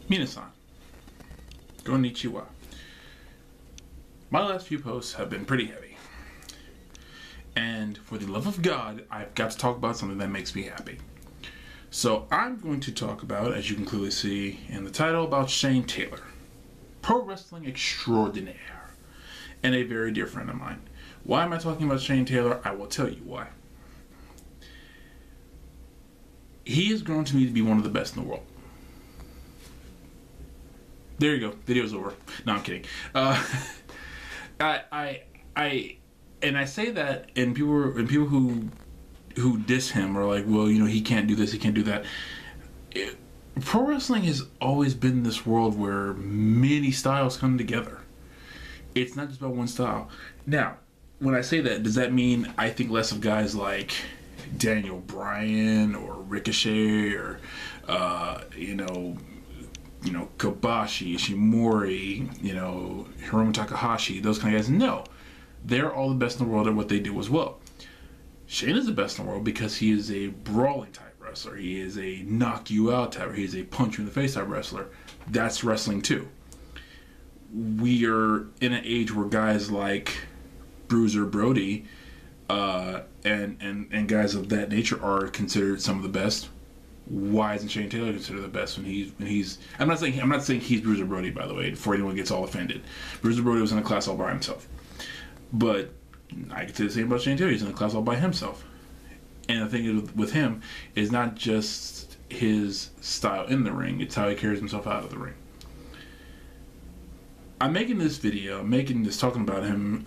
Minasan, konnichiwa. My last few posts have been pretty heavy. And for the love of God, I've got to talk about something that makes me happy. So I'm going to talk about, as you can clearly see in the title, about Shane Taylor. Pro wrestling extraordinaire. And a very dear friend of mine. Why am I talking about Shane Taylor? I will tell you why. He has grown to me to be one of the best in the world. There you go. Video's over. No, I'm kidding. And I say that, and people who diss him are like, well, you know, he can't do this, he can't do that. Pro wrestling has always been this world where many styles come together. It's not just about one style. Now, when I say that, does that mean I think less of guys like Daniel Bryan or Ricochet or Kobashi, Ishimori, Hiromu Takahashi, those kind of guys? No. They're all the best in the world at what they do as well. Shane is the best in the world because he is a brawling type wrestler. He is a knock you out type. He is a punch you in the face type wrestler. That's wrestling too. We are in an age where guys like Bruiser Brody and guys of that nature are considered some of the best. Why isn't Shane Taylor considered the best when he's I'm not saying he's Bruiser Brody, by the way, before anyone gets all offended. Bruiser Brody was in a class all by himself. But I can say the same about Shane Taylor. He's in a class all by himself. And the thing is with him is not just his style in the ring, it's how he carries himself out of the ring. I'm making this video, talking about him,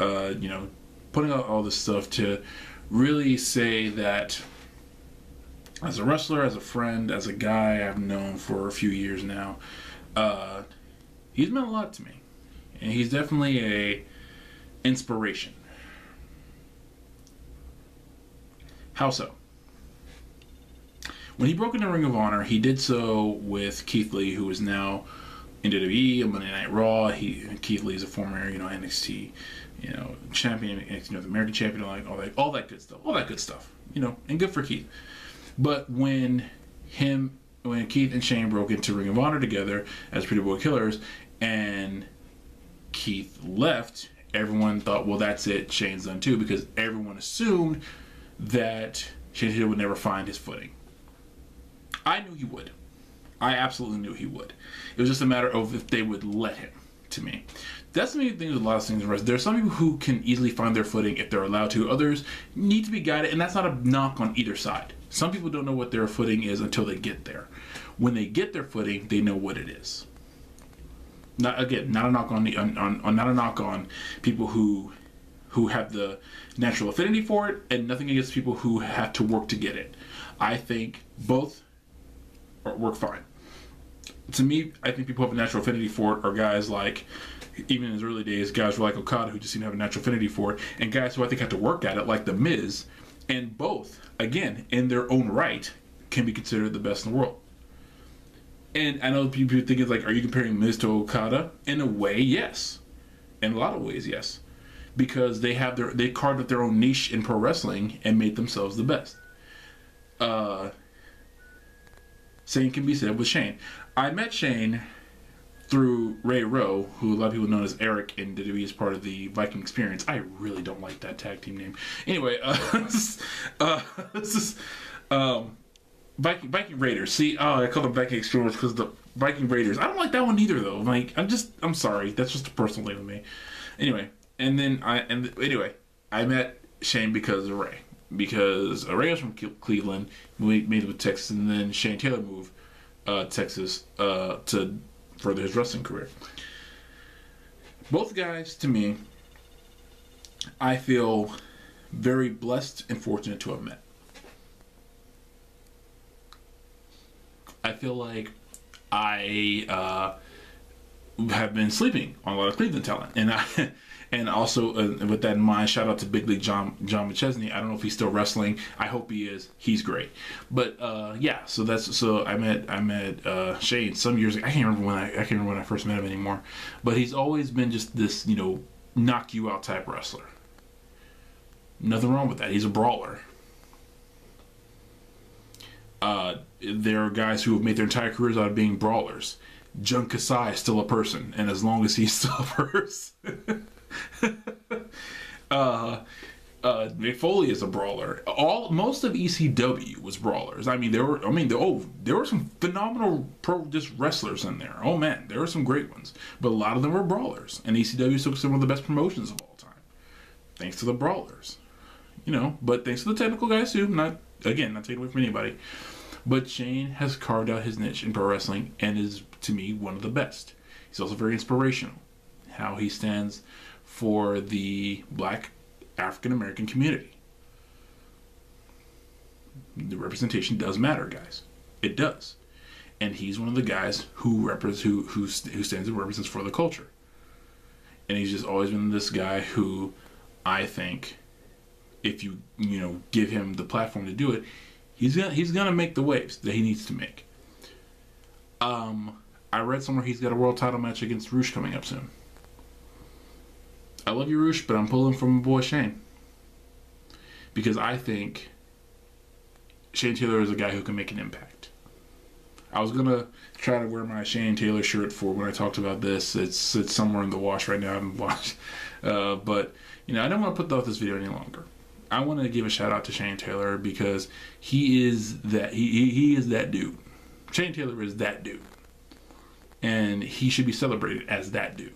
putting out all this stuff to really say that as a wrestler, as a friend, as a guy I've known for a few years now, he's meant a lot to me. And he's definitely a inspiration. How so? When he broke into Ring of Honor, he did so with Keith Lee, who is now in WWE, Monday Night Raw. Keith Lee is a former, NXT, champion, NXT North American champion, like all that good stuff, and good for Keith. But when Keith and Shane broke into Ring of Honor together as Pretty Boy Killers, and Keith left, everyone thought, well, that's it, Shane's done too, because everyone assumed that Shane Taylor would never find his footing. I knew he would. I absolutely knew he would. It was just a matter of if they would let him, to me. That's the main thing with a lot of things in wrestling. There are some people who can easily find their footing if they're allowed to. Others need to be guided, and that's not a knock on either side. Some people don't know what their footing is until they get there. When they get their footing, they know what it is. Not a knock on people who have the natural affinity for it, and nothing against people who have to work to get it. I think both work fine. To me, I think people who have a natural affinity for it are guys like, even in his early days, guys like Okada, who just seem to have a natural affinity for it, and guys who I think have to work at it, like The Miz. And both, again, in their own right, can be considered the best in the world. And I know people think it's like, are you comparing Miz to Okada? In a way, yes. In a lot of ways, yes. Because they carved out their own niche in pro wrestling and made themselves the best. Same can be said with Shane. I met Shane through Ray Rowe, who a lot of people know as Eric in WWE as part of the Viking Experience. I really don't like that tag team name. Anyway, Viking Raiders. See, I call them Viking Experience because the Viking Raiders. I don't like that one either, though. Like, I'm sorry. That's just a personal thing with me. Anyway, I met Shane because of Ray. Because Ray was from Cleveland, we made it with Texas, and then Shane Taylor moved Texas to further his wrestling career. Both guys, to me, I feel very blessed and fortunate to have met. I feel like I have been sleeping on a lot of Cleveland talent, and also with that in mind, shout out to Big League John McChesney. I don't know if he's still wrestling. I hope he is. He's great. But yeah, so I met Shane some years ago. I can't remember when I first met him anymore. But he's always been just this knock you out type wrestler. Nothing wrong with that. He's a brawler. There are guys who have made their entire careers out of being brawlers. Jun Kasai is still a person, and as long as he's still a person, Mick Foley is a brawler. Most of ECW was brawlers. I mean, there were some phenomenal just wrestlers in there. Oh man, there were some great ones, but a lot of them were brawlers. And ECW took some of the best promotions of all time, thanks to the brawlers. But thanks to the technical guys too. Not taking away from anybody. But Shane has carved out his niche in pro wrestling and is, to me, one of the best. He's also very inspirational. How he stands for the black African American community. The representation does matter, guys. It does. And he's one of the guys who stands and represents for the culture. And he's just always been this guy who I think, if you give him the platform to do it, he's gonna make the waves that he needs to make. I read somewhere he's got a world title match against Roosh coming up soon. I love you, Roosh, but I'm pulling from my boy Shane, because I think Shane Taylor is a guy who can make an impact. I was gonna try to wear my Shane Taylor shirt for when I talked about this. It's somewhere in the wash right now. I haven't washed, but I don't want to put off this video any longer. I want to give a shout out to Shane Taylor, because he is that he is that dude. Shane Taylor is that dude, and he should be celebrated as that dude.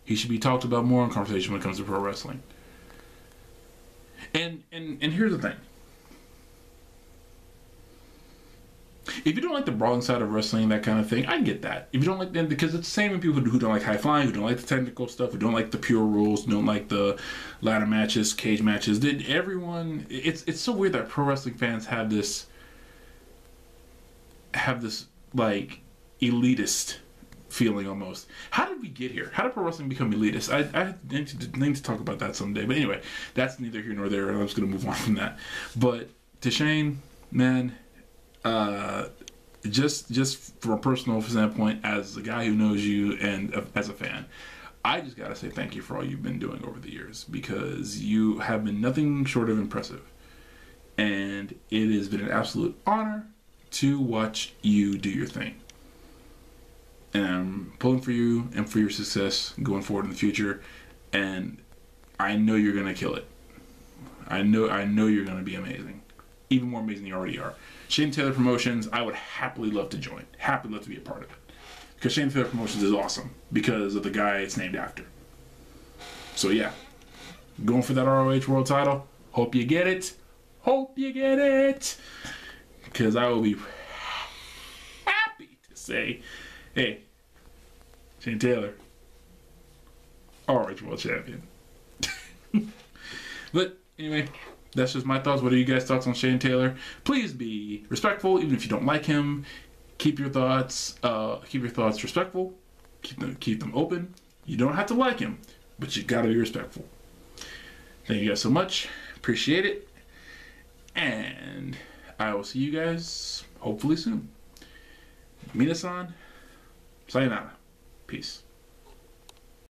He should be talked about more in conversation when it comes to pro wrestling. And here's the thing. If you don't like the brawling side of wrestling, that kind of thing, I get that. If you don't like them, because it's the same with people who don't like high flying, who don't like the technical stuff, who don't like the pure rules, who don't like the ladder matches, cage matches. It's so weird that pro wrestling fans have this like elitist feeling almost. How did we get here? How did pro wrestling become elitist? I need to talk about that someday. But anyway, that's neither here nor there. I'm just going to move on from that. But to Shane, man, just from a personal standpoint, as a guy who knows you and as a fan, I just gotta say thank you for all you've been doing over the years, because you have been nothing short of impressive, and it has been an absolute honor to watch you do your thing. And I'm pulling for you and for your success going forward in the future, and I know you're gonna kill it. I know you're gonna be amazing, even more amazing than you already are. Shane Taylor Promotions, I would happily love to join. Happily love to be a part of it. Because Shane Taylor Promotions is awesome because of the guy it's named after. So yeah, going for that ROH World title. Hope you get it. Hope you get it. Because I will be happy to say, hey, Shane Taylor, ROH World Champion. But anyway, that's just my thoughts. What are you guys' thoughts on Shane Taylor? Please be respectful, even if you don't like him. Keep your thoughts respectful. Keep them open. You don't have to like him, but you gotta be respectful. Thank you guys so much. Appreciate it. And I will see you guys hopefully soon. Minasan, sayonara. Peace.